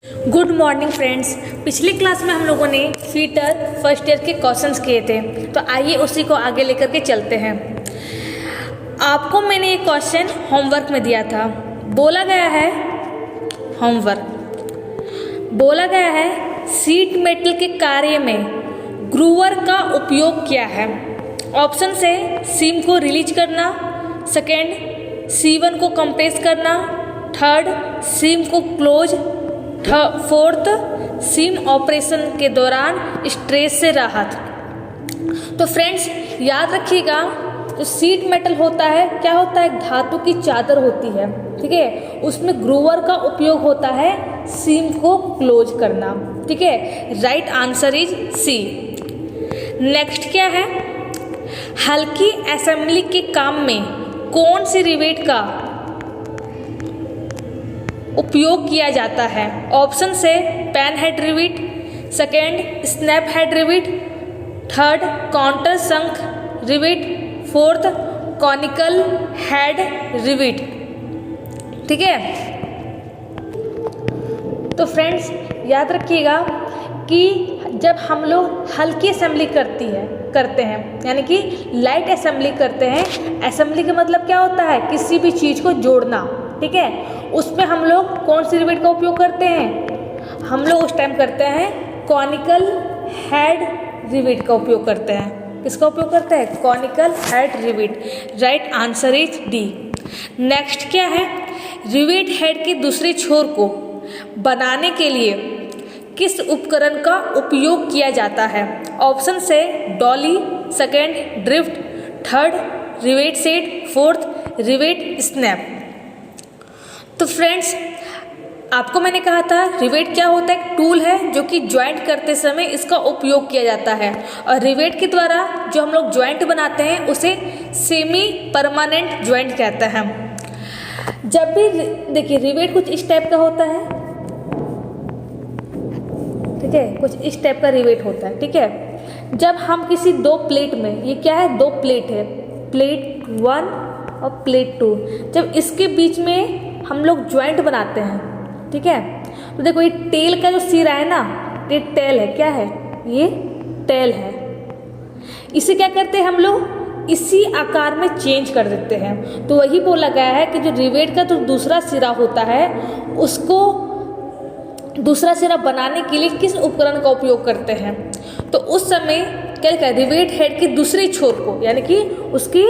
Good morning friends. पिछली class में हम लोगों ने फीटर फर्स्ट ईयर के क्वेश्चंस किए थे, तो आइए उसी को आगे लेकर के चलते हैं। आपको मैंने एक क्वेश्चन होमवर्क में दिया था। बोला गया है सीट मेटल के कार्य में ग्रूवर का उपयोग क्या है। ऑप्शन से सीम को रिलीज करना, सेकेंड सीवन को कंप्रेस करना, थर्ड सीम को क्लोज, फोर्थ सीम ऑपरेशन के दौरान स्ट्रेस से राहत। तो फ्रेंड्स याद रखिएगा, जो सीट मेटल होता है क्या होता है, धातु की चादर होती है, ठीक है। उसमें ग्रूवर का उपयोग होता है सीम को क्लोज करना, ठीक है। Right answer is C. Next क्या है, हल्की असेंबली के काम में कौन सी रिवेट का उपयोग किया जाता है। ऑप्शन से pan head rivet, second snap head rivet, third countersunk rivet, fourth conical head rivet, ठीक है। तो फ्रेंड्स याद रखिएगा कि जब हम लोग हल्की असेंबली करते हैं यानी कि लाइट असेंबली करते हैं, असेंबली का मतलब क्या होता है, किसी भी चीज़ को जोड़ना, ठीक है। उसमें हम लोग कौन सी रिवेट का उपयोग करते हैं, हम लोग उस टाइम करते हैं कॉनिकल हेड रिवेट का उपयोग करते हैं। किसका उपयोग करते हैं, conical head rivet. Right answer is D. Next क्या है, रिवेट हेड के दूसरे छोर को बनाने के लिए किस उपकरण का उपयोग किया जाता है। ऑप्शन से Dolly, second drift, third rivet set, fourth rivet snap. तो फ्रेंड्स आपको मैंने कहा था रिवेट क्या होता है, एक टूल है जो कि ज्वाइंट करते समय इसका उपयोग किया जाता है, और रिवेट के द्वारा जो हम लोग ज्वाइंट बनाते हैं उसे सेमी परमानेंट ज्वाइंट कहते हैं। जब भी देखिए रिवेट कुछ इस टाइप का होता है, ठीक है, कुछ इस टाइप का रिवेट होता है, ठीक है। जब हम किसी दो प्लेट में, ये क्या है, दो प्लेट है, प्लेट 1 और प्लेट 2, जब इसके बीच में हम लोग ज्वाइंट बनाते हैं, ठीक है। तो देखो ये टेल का जो सिरा है ना, ये टेल है, क्या है, ये टेल है। इसे क्या करते हैं हम लोग, इसी आकार में चेंज कर देते हैं। तो वही बोला गया है कि जो रिवेट का जो दूसरा सिरा होता है उसको दूसरा सिरा बनाने के लिए किस उपकरण का उपयोग करते हैं। तो उस समय क्या कहते हैं, रिवेट हेड के दूसरे छोर को यानी कि उसकी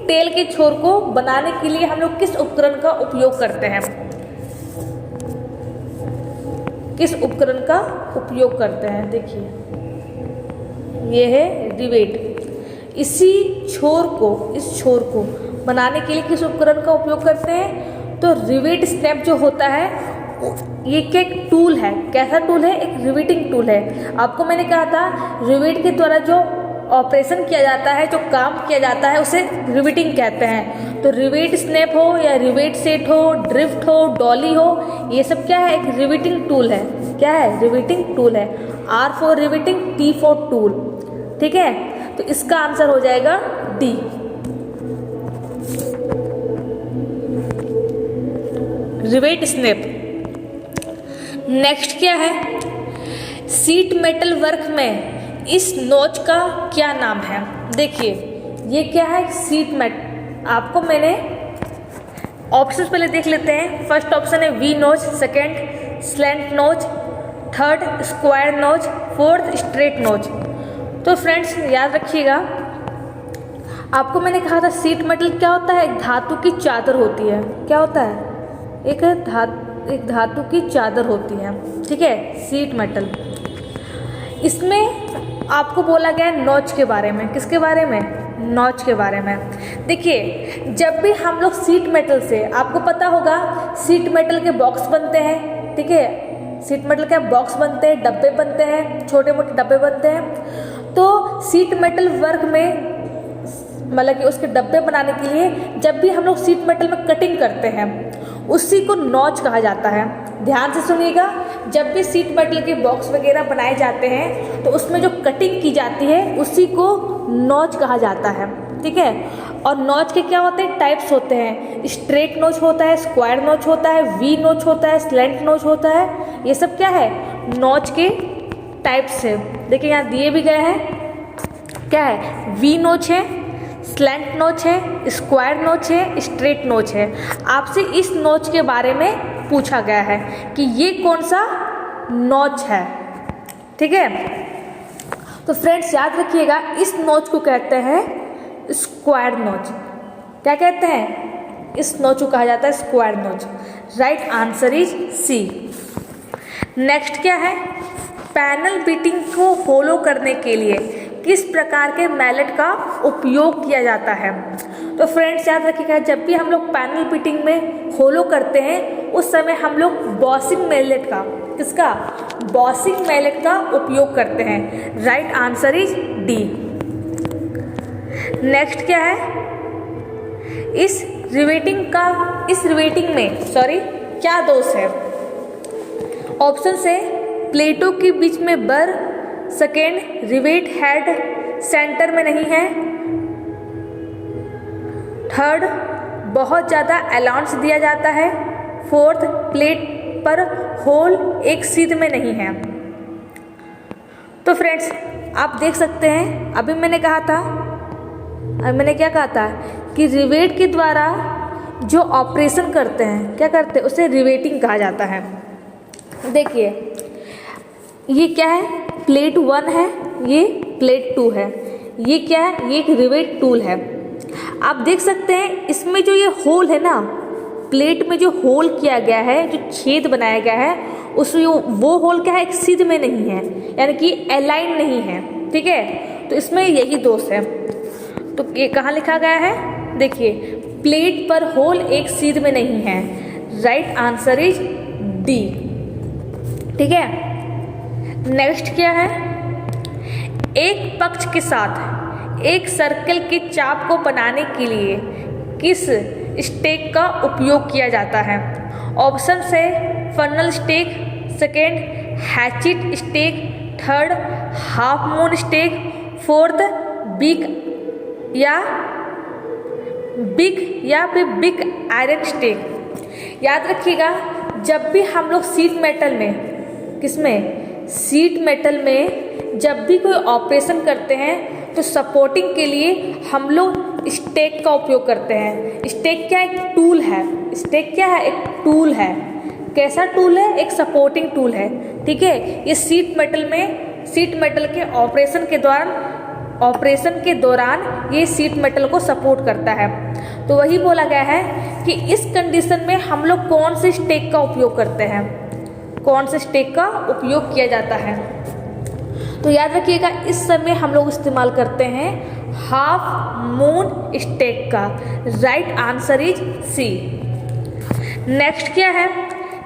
टेल के छोर को बनाने के लिए हम लोग किस उपकरण का उपयोग करते हैं, किस उपकरण का उपयोग करते हैं। देखिए ये है रिवेट, इसी छोर को, इस छोर को बनाने के लिए किस उपकरण का उपयोग करते हैं। तो रिवेट स्नैप जो होता है ये क्या एक टूल है, कैसा टूल है, एक रिवेटिंग टूल है। आपको मैंने कहा था रिवेट के द्वारा जो ऑपरेशन किया जाता है, जो काम किया जाता है उसे रिवेटिंग कहते हैं। तो रिवेट स्नैप हो या रिवेट सेट हो, ड्रिफ्ट हो, डॉली हो, ये सब क्या है, एक रिवेटिंग टूल है। क्या है, रिवेटिंग टूल है। R for riveting, T for tool, ठीक है। तो इसका आंसर हो जाएगा डी। Rivet snap. नेक्स्ट क्या है, सीट मेटल वर्क में इस नोच का क्या नाम है। देखिए ये क्या है, सीट मेट। आपको मैंने ऑप्शंस पहले देख लेते हैं। फर्स्ट ऑप्शन है वी नोच, सेकेंड स्लैंट नोच, थर्ड स्क्वायर नोच, फोर्थ स्ट्रेट नोच। तो फ्रेंड्स याद रखिएगा, आपको मैंने कहा था सीट मेटल क्या होता है, एक धातु की चादर होती है। क्या होता है, एक धातु की चादर होती है, ठीक है, सीट मेटल। इसमें आपको बोला गया है नॉच के बारे में। किसके बारे में, नॉच के बारे में। देखिए जब भी हम लोग सीट मेटल से, आपको पता होगा सीट मेटल के बॉक्स बनते हैं, ठीक है, सीट मेटल के बॉक्स बनते हैं, डब्बे बनते हैं, छोटे मोटे डब्बे बनते हैं। तो सीट मेटल वर्क में मतलब कि उसके डब्बे बनाने के लिए जब भी हम लोग सीट मेटल में कटिंग करते हैं उसी को नॉच कहा जाता है। ध्यान से सुनिएगा, जब भी सीट मेटल के बॉक्स वगैरह बनाए जाते हैं तो उसमें जो कटिंग की जाती है उसी को नॉच कहा जाता है, ठीक है। और नॉच के क्या होते हैं, टाइप्स होते हैं। स्ट्रेट नोच होता है, स्क्वायर नोच होता है, वी नोच होता है, स्लैंट नोच होता है। ये सब क्या है, नोच के टाइप्स है। देखिए यहाँ दिए भी गए हैं, क्या है, वी नोच है, स्लैंट नोच है, स्क्वायर नोच है, स्ट्रेट नोच है। आपसे इस नोच के बारे में पूछा गया है कि ये कौन सा नोच है, ठीक है। तो फ्रेंड्स याद रखिएगा, इस नोच को कहते हैं स्क्वायर नोच। क्या कहते हैं, इस नोच को कहा जाता है square notch. Right answer is C. Next क्या है, पैनल बीटिंग को होलो करने के लिए किस प्रकार के मैलेट का उपयोग किया जाता है। तो फ्रेंड्स याद रखिएगा, जब भी हम लोग पैनल बीटिंग में होलो करते हैं उस समय हम लोग बॉसिंग मैलेट का, किसका, बॉसिंग मैलेट का उपयोग करते हैं। Right answer is D. Next क्या है, इस रिवेटिंग में क्या दोष है। ऑप्शन से प्लेटों के बीच में बर, सेकेंड रिवेट हेड सेंटर में नहीं है, थर्ड बहुत ज़्यादा अलाउंस दिया जाता है, फोर्थ प्लेट पर होल एक सीध में नहीं है। तो फ्रेंड्स आप देख सकते हैं, अभी मैंने क्या कहा था कि रिवेट के द्वारा जो ऑपरेशन करते हैं, क्या करते हैं, उसे रिवेटिंग कहा जाता है। देखिए ये क्या है, प्लेट 1 है, ये प्लेट 2 है, ये क्या है, ये एक रिवेट टूल है। आप देख सकते हैं इसमें जो ये होल है ना, प्लेट में जो होल किया गया है, जो छेद बनाया गया है, उसमें वो होल क्या है, एक सीध में नहीं है, यानी कि अलाइन नहीं है, ठीक है। तो इसमें यही दोष है। तो ये कहाँ लिखा गया है, देखिए प्लेट पर होल एक सीध में नहीं है। राइट आंसर इज डी, ठीक है। नेक्स्ट क्या है, एक पक्ष के साथ एक सर्कल के चाप को बनाने के लिए किस स्टेक का उपयोग किया जाता है। ऑप्शन से funnel stake, second hatchet stake, third half moon stake, fourth big या फिर बिग आयरन स्टेक। याद रखिएगा, जब भी हम लोग शीट मेटल में जब भी कोई ऑपरेशन करते हैं तो सपोर्टिंग के लिए हम लोग स्टेक का उपयोग करते हैं। स्टेक क्या है, एक टूल है। स्टेक क्या है, एक टूल है। कैसा टूल है, एक सपोर्टिंग टूल है, ठीक है। ये शीट मेटल के ऑपरेशन के दौरान ये शीट मेटल को सपोर्ट करता है। तो वही बोला गया है कि इस कंडीशन में हम लोग कौन से स्टेक का उपयोग करते हैं, कौन से स्टेक का उपयोग किया जाता है। तो याद रखिएगा, इस समय हम लोग इस्तेमाल करते हैं हाफ मून स्टेक का। Right answer is C. Next क्या है,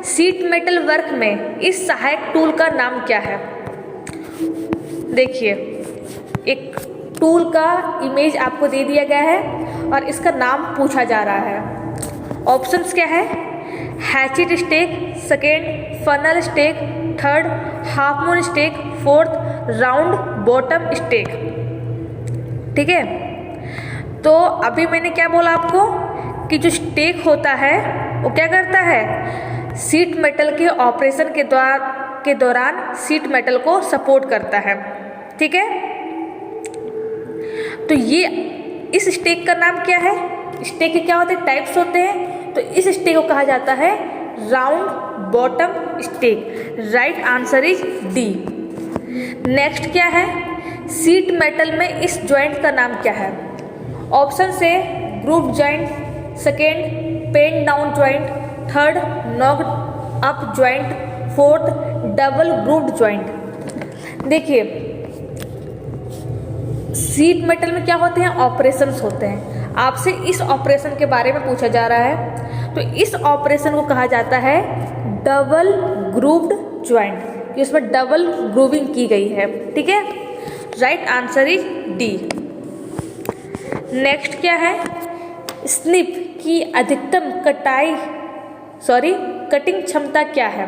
शीट मेटल वर्क में इस सहायक टूल का नाम क्या है। देखिए एक टूल का इमेज आपको दे दिया गया है और इसका नाम पूछा जा रहा है। ऑप्शंस क्या है, hatchet stake, second funnel stake, third half moon stake, fourth round bottom stake, ठीक है। तो अभी मैंने क्या बोला आपको कि जो स्टेक होता है वो क्या करता है, शीट मेटल के ऑपरेशन के दौरान शीट मेटल को सपोर्ट करता है, ठीक है। तो ये इस स्टेक का नाम क्या है, स्टेक के क्या होते हैं, टाइप्स होते हैं। तो इस स्टेक को कहा जाता है round bottom stake. Right answer is D. Next क्या है, शीट मेटल में इस जॉइंट का नाम क्या है। ऑप्शन से group joint, second pen down joint, third knocked up joint, fourth double grouped joint. देखिए शीट मेटल में क्या होते हैं, ऑपरेशंस होते हैं। आपसे इस ऑपरेशन के बारे में पूछा जा रहा है। तो इस ऑपरेशन को कहा जाता है डबल ग्रुप्ड जॉइंट, कि उसमें डबल ग्रूविंग की गई है, ठीक है। Right answer is D. Next क्या है, स्निप की अधिकतम कटिंग क्षमता क्या है।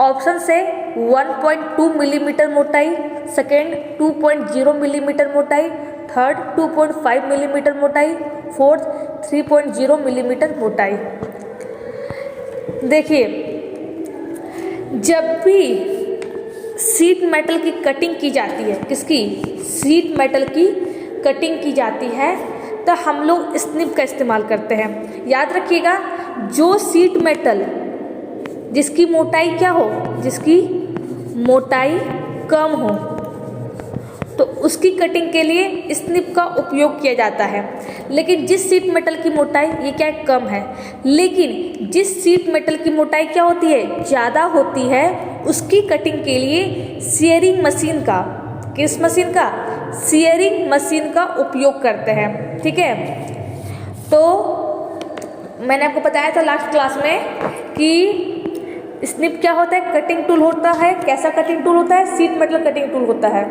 ऑप्शन से 1.2 मिलीमीटर मोटाई, सेकेंड 2.0 मिलीमीटर मोटाई, थर्ड 2.5 मिलीमीटर मोटाई, फोर्थ 3.0 मिलीमीटर मोटाई। देखिए, जब भी शीट मेटल की कटिंग की जाती है, किसकी, शीट मेटल की कटिंग की जाती है, तो हम लोग स्निप का इस्तेमाल करते हैं। याद रखिएगा, जो शीट मेटल जिसकी मोटाई क्या हो, जिसकी मोटाई कम हो, तो उसकी कटिंग के लिए स्निप का उपयोग किया जाता है। लेकिन जिस शीट मेटल की मोटाई ये क्या है, कम है, लेकिन जिस शीट मेटल की मोटाई क्या होती है, ज़्यादा होती है, उसकी कटिंग के लिए सीयरिंग मशीन का, किस मशीन का, सीयरिंग मशीन का उपयोग करते हैं। ठीक है, तो मैंने आपको बताया था लास्ट क्लास में कि स्निप क्या होता है, कटिंग टूल होता है। कैसा कटिंग टूल होता है, शीट मेटल कटिंग टूल होता है।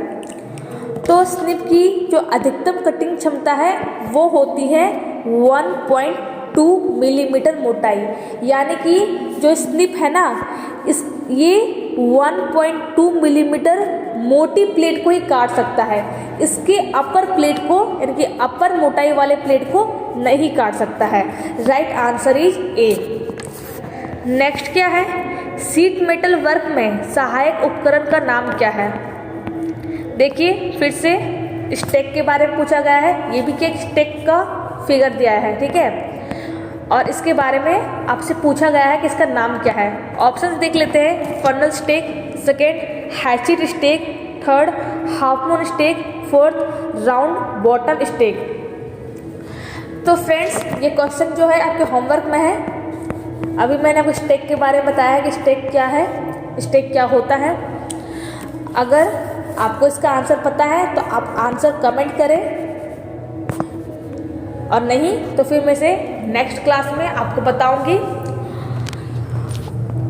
तो स्निप की जो अधिकतम कटिंग क्षमता है वो होती है 1.2 मिलीमीटर मोटाई, यानी कि जो स्निप है ना, ये 1.2 मिलीमीटर मोटी प्लेट को ही काट सकता है, इसके अपर प्लेट को, यानी कि अपर मोटाई वाले प्लेट को नहीं काट सकता है। Right answer is a. Next क्या है, शीट मेटल वर्क में सहायक उपकरण का नाम क्या है। देखिए, फिर से स्टेक के बारे में पूछा गया है। ये भी क्या, स्टेक का फिगर दिया है। ठीक है, और इसके बारे में आपसे पूछा गया है कि इसका नाम क्या है। ऑप्शंस देख लेते हैं, funnel stake, second hatchet stake, third half moon stake, fourth round bottom stake. तो फ्रेंड्स, ये क्वेश्चन जो है आपके होमवर्क में है। अभी मैंने आपको स्टेक के बारे में बताया है कि स्टेक क्या है, स्टेक क्या होता है। अगर आपको इसका आंसर पता है तो आप आंसर कमेंट करें, और नहीं तो फिर मैं से नेक्स्ट क्लास में आपको बताऊंगी।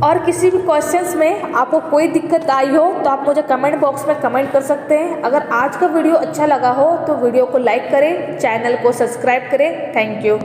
और किसी भी क्वेश्चंस में आपको कोई दिक्कत आई हो तो आप मुझे कमेंट बॉक्स में कमेंट कर सकते हैं। अगर आज का वीडियो अच्छा लगा हो तो वीडियो को लाइक करें, चैनल को सब्सक्राइब करें। Thank you.